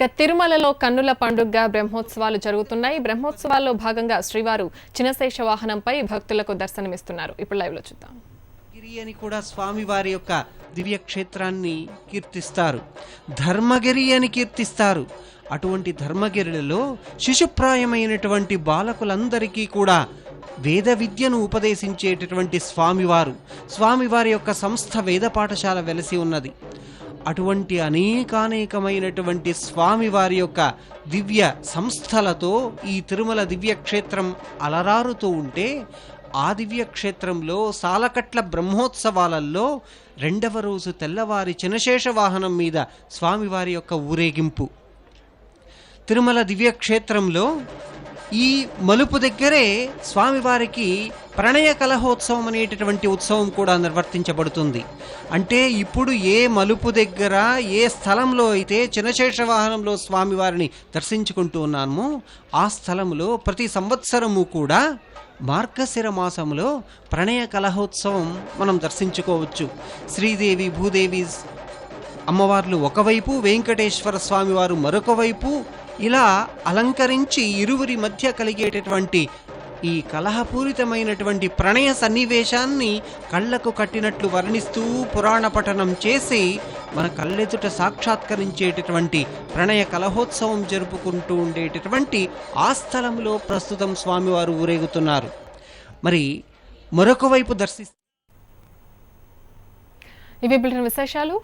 తిరుమలలో కన్నుల పండుగగా బ్రహ్మోత్సవాలు జరుగుతున్నాయి. బ్రహ్మోత్సవాల్లో భాగంగా శ్రీవారు చినశేష వాహనంపై భక్తులకు దర్శనమిస్తున్నారు. ఇప్పుడు లైవ్ లో చూద్దాం. గిరి అని కూడా స్వామివారి యొక్క దివ్య క్షేత్రాన్ని కీర్తిస్తారు. ధర్మగిరి అని కీర్తిస్తారు. అటువంటి ధర్మగిరిలో శిశుప్రాయమైనటువంటి బాలకులందరికీ కూడా వేద విద్యను ఉపదేశించేటటువంటి స్వామివారి యొక్క సంస్థ వేద పాఠశాల వెలసి ఉన్నది. అటువంటి అనేకానేకమైనటువంటి స్వామివారి యొక్క దివ్య సంస్థలతో ఈ తిరుమల దివ్య క్షేత్రం అలరారుతూ ఉంటే, ఆ దివ్య క్షేత్రంలో సాలకట్ల బ్రహ్మోత్సవాలలో రెండవ రోజు తెల్లవారి చినశేష వాహనం మీద స్వామివారి యొక్క ఊరేగింపు. తిరుమల దివ్య క్షేత్రంలో ఈ మలుపు దగ్గరే స్వామివారికి ప్రణయ కలహోత్సవం అనేటటువంటి ఉత్సవం కూడా నిర్వర్తించబడుతుంది. అంటే ఇప్పుడు ఏ మలుపు దగ్గర ఏ స్థలంలో అయితే చినశేష వాహనంలో స్వామివారిని దర్శించుకుంటూ ఉన్నామో ఆ స్థలంలో ప్రతి సంవత్సరము కూడా మార్గశిర మాసంలో ప్రణయ కలహోత్సవం మనం దర్శించుకోవచ్చు. శ్రీదేవి భూదేవి అమ్మవార్లు ఒకవైపు, వెంకటేశ్వర స్వామివారు మరొక వైపు ఇలా అలంకరించి ఇరువురి మధ్య కలిగేటటువంటి ఈ కలహపూరితమైనటువంటి ప్రణయ సన్నివేశాన్ని కళ్ళకు కట్టినట్లు వర్ణిస్తూ పురాణ పఠనం చేసి మన కళ్ళెదుట సాక్షాత్కరించేటటువంటి ప్రణయ కలహోత్సవం జరుపుకుంటూ ఉండేటటువంటి ఆ స్థలంలో ప్రస్తుతం స్వామివారు ఊరేగుతున్నారు. మరి మరొక వైపు ఇవి విశేషాలు.